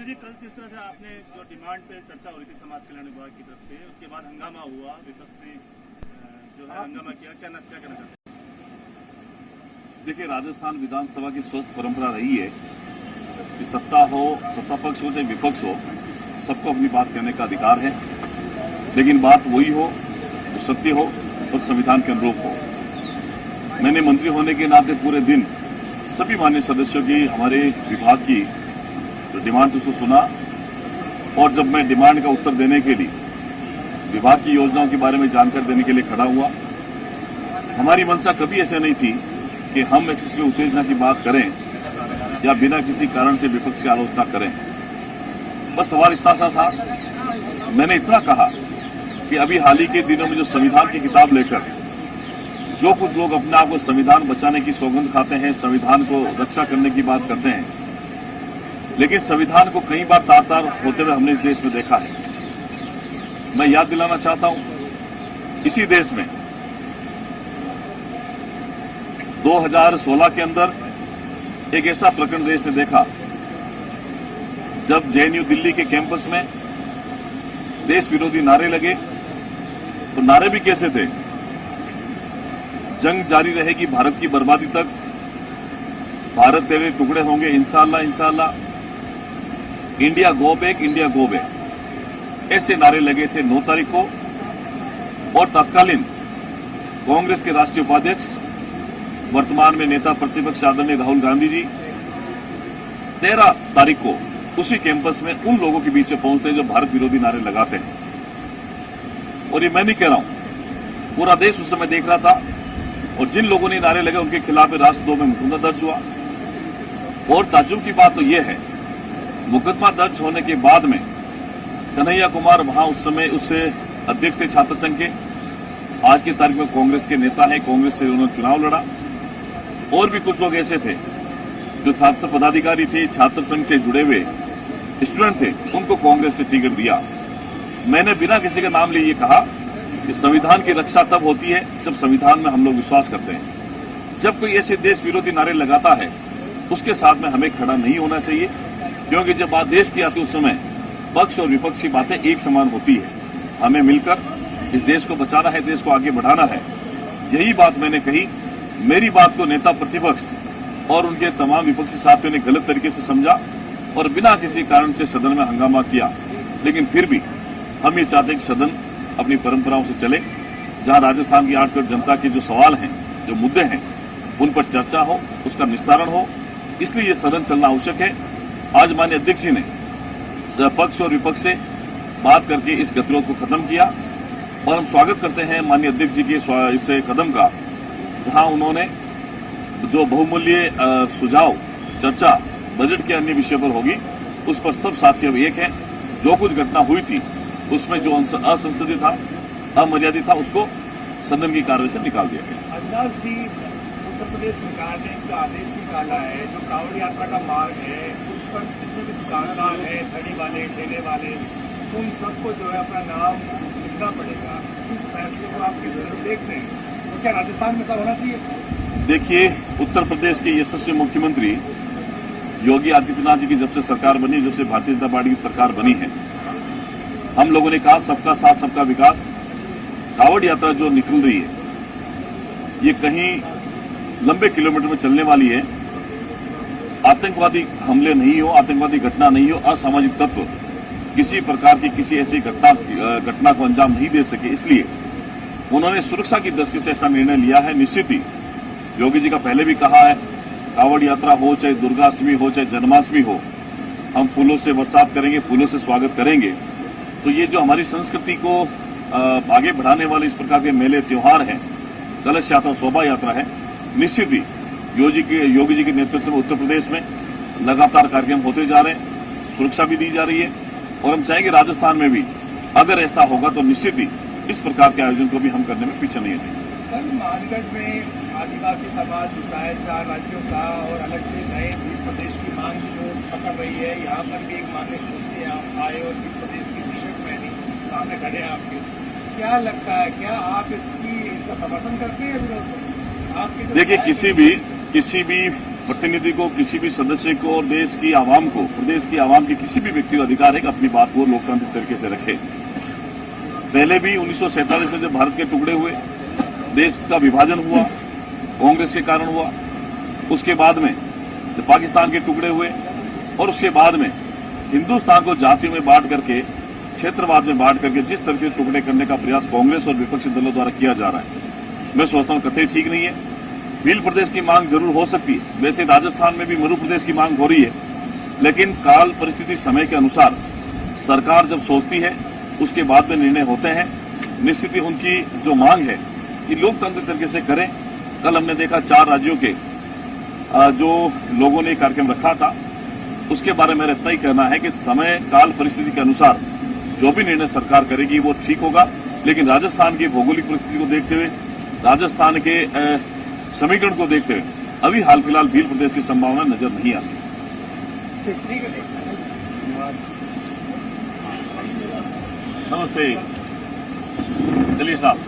मंत्री जी, कल जिस तरह से आपने जो डिमांड पे चर्चा हो रही थी समाज कल्याण विभाग की तरफ से, उसके बाद हंगामा हुआ, विपक्ष ने जो है हंगामा किया, क्या कहना चाहते हैं? देखिए, राजस्थान विधानसभा की स्वस्थ परंपरा रही है कि सत्ता पक्ष हो चाहे विपक्ष हो, सबको अपनी बात कहने का अधिकार है, लेकिन बात वही हो जो सत्य हो और संविधान के अनुरूप हो। मैंने मंत्री होने के नाते पूरे दिन सभी मान्य सदस्यों की, हमारे विभाग की जो डिमांड उसको सुना, और जब मैं डिमांड का उत्तर देने के लिए विभाग की योजनाओं के बारे में जानकारी देने के लिए खड़ा हुआ, हमारी मंशा कभी ऐसे नहीं थी कि हम एक्सेस की उत्तेजना की बात करें या बिना किसी कारण से विपक्ष की आलोचना करें। बस सवाल इतना सा था, मैंने इतना कहा कि अभी हाल ही के दिनों में जो संविधान की किताब लेकर जो कुछ लोग अपने आप को संविधान बचाने की सौगंध खाते हैं, संविधान को रक्षा करने की बात करते हैं, लेकिन संविधान को कई बार तार-तार होते हुए हमने इस देश में देखा है। मैं याद दिलाना चाहता हूं, इसी देश में 2016 के अंदर एक ऐसा प्रकरण देश ने देखा जब जेएनयू दिल्ली के कैंपस में देश विरोधी नारे लगे। तो नारे भी कैसे थे? जंग जारी रहेगी भारत की बर्बादी तक, भारत तेरे टुकड़े होंगे इंशाअल्लाह इंशाअल्लाह, India go back, India go back, ऐसे नारे लगे थे 9 तारीख को। और तत्कालीन कांग्रेस के राष्ट्रीय उपाध्यक्ष, वर्तमान में नेता प्रतिपक्ष आदरणीय राहुल गांधी जी 13 तारीख को उसी कैंपस में उन लोगों के बीच में पहुंचते हैं जो भारत विरोधी नारे लगाते हैं। और ये मैं नहीं कह रहा हूं, पूरा देश उस समय देख रहा था, और जिन लोगों ने नारे लगे उनके खिलाफ राष्ट्रद्रोह में मुकदमा दर्ज हुआ। और ताज्जुब की बात तो यह है, मुकदमा दर्ज होने के बाद में कन्हैया कुमार वहां उस समय उससे अध्यक्ष थे छात्र संघ के, आज की तारीख में कांग्रेस के नेता हैं, कांग्रेस से उन्होंने चुनाव लड़ा। और भी कुछ लोग ऐसे थे जो छात्र पदाधिकारी थे, छात्र संघ से जुड़े हुए स्टूडेंट थे, उनको कांग्रेस से टिकट दिया। मैंने बिना किसी का नाम लिए ये कहा कि संविधान की रक्षा तब होती है जब संविधान में हम लोग विश्वास करते हैं। जब कोई ऐसे देश विरोधी नारे लगाता है उसके साथ में हमें खड़ा नहीं होना चाहिए, क्योंकि जब बात देश की आती है उस समय पक्ष और विपक्ष की बातें एक समान होती है। हमें मिलकर इस देश को बचाना है, देश को आगे बढ़ाना है। यही बात मैंने कही। मेरी बात को नेता प्रतिपक्ष और उनके तमाम विपक्षी साथियों ने गलत तरीके से समझा और बिना किसी कारण से सदन में हंगामा किया। लेकिन फिर भी हम ये चाहते हैं कि सदन अपनी परंपराओं से चले, जहां राजस्थान की 8 करोड़ जनता के जो सवाल हैं, जो मुद्दे हैं, उन पर चर्चा हो, उसका निस्तारण हो। इसलिए ये सदन चलना आवश्यक है। आज माननीय अध्यक्ष जी ने पक्ष और विपक्ष से बात करके इस गतिरोध को खत्म किया, और हम स्वागत करते हैं माननीय अध्यक्ष जी के इस कदम का, जहां उन्होंने जो बहुमूल्य सुझाव चर्चा बजट के अन्य विषयों पर होगी, उस पर सब साथी अब एक हैं। जो कुछ घटना हुई थी उसमें जो असंसदीय था, अमर्यादित था, उसको सदन की कार्रवाई से निकाल दिया गया। अविनाश जी, उत्तर प्रदेश सरकार ने एक आदेश निकाला है, जो कांवड़ यात्रा का मार्ग है उस पर जितने भी दुकानदार है, धड़ी वाले, ठेले वाले, उन सबको जो है अपना नाम लिखना पड़ेगा। इस फैसले को आप किस तरह देखते हैं? तो क्या राजस्थान में ऐसा होना चाहिए? देखिए, उत्तर प्रदेश के यशस्वी मुख्यमंत्री योगी आदित्यनाथ जी की जब से सरकार बनी, जब से भारतीय जनता पार्टी की सरकार बनी है, हम लोगों ने कहा सबका साथ सबका विकास। कांवड़ यात्रा जो निकल रही है, ये कहीं लंबे किलोमीटर में चलने वाली है। आतंकवादी हमले नहीं हो, आतंकवादी घटना नहीं हो, असामाजिक तत्व किसी प्रकार की किसी ऐसी घटना को अंजाम नहीं दे सके, इसलिए उन्होंने सुरक्षा की दृष्टि से ऐसा निर्णय लिया है। निश्चित ही योगी जी का पहले भी कहा है, कांवड़ यात्रा हो, चाहे दुर्गाष्टमी हो, चाहे जन्माष्टमी हो, हम फूलों से बरसात करेंगे, फूलों से स्वागत करेंगे। तो ये जो हमारी संस्कृति को आगे बढ़ाने वाले इस प्रकार के मेले त्योहार हैं, कलश यात्रा, शोभा यात्रा है, निश्चित ही योगी जी के नेतृत्व में उत्तर प्रदेश में लगातार कार्यक्रम होते जा रहे हैं, सुरक्षा भी दी जा रही है। और हम चाहेंगे राजस्थान में भी अगर ऐसा होगा तो निश्चित ही इस प्रकार के आयोजन को भी हम करने में पीछे नहीं हटेंगे। सर, मानगढ़ में आदिवासी समाज जुटा है 4 राज्यों का, और अलग से नए भी प्रदेश की मांग जो पकड़ रही है। यहाँ पर भी एक मान्य समिति आए और भी प्रदेश की टी-शर्ट पहनी, सामने खड़े हैं आपके। क्या लगता है, क्या आप इसका समर्थन करते हैं विरोध? देखिए, किसी भी प्रतिनिधि को, किसी भी सदस्य को और देश की आवाम को, प्रदेश की आवाम के किसी भी व्यक्ति को अधिकार है कि अपनी बात को लोकतांत्रिक तरीके से रखे। पहले भी 1947 में जब भारत के टुकड़े हुए, देश का विभाजन हुआ, कांग्रेस के कारण हुआ, उसके बाद में जब पाकिस्तान के टुकड़े हुए और उसके बाद में हिंदुस्तान को जातियों में बांट करके, क्षेत्रवाद में बांट करके जिस तरह के टुकड़े करने का प्रयास कांग्रेस और विपक्षी दलों द्वारा किया जा रहा है, मैं सोचता हूं कतई ठीक नहीं है। भील प्रदेश की मांग जरूर हो सकती है, वैसे राजस्थान में भी मरु प्रदेश की मांग हो रही है, लेकिन काल परिस्थिति समय के अनुसार सरकार जब सोचती है उसके बाद में निर्णय होते हैं। निश्चित ही उनकी जो मांग है ये लोकतांत्रिक तरीके से करें। कल हमने देखा 4 राज्यों के जो लोगों ने कार्यक्रम रखा था, उसके बारे में मेरा इतना ही कहना है कि समय काल परिस्थिति के अनुसार जो भी निर्णय सरकार करेगी वो ठीक होगा, लेकिन राजस्थान की भौगोलिक परिस्थिति को देखते हुए, राजस्थान के समीकरण को देखते हुए अभी हाल फिलहाल भील प्रदेश की संभावना नजर नहीं आती। नमस्ते, चलिए साहब।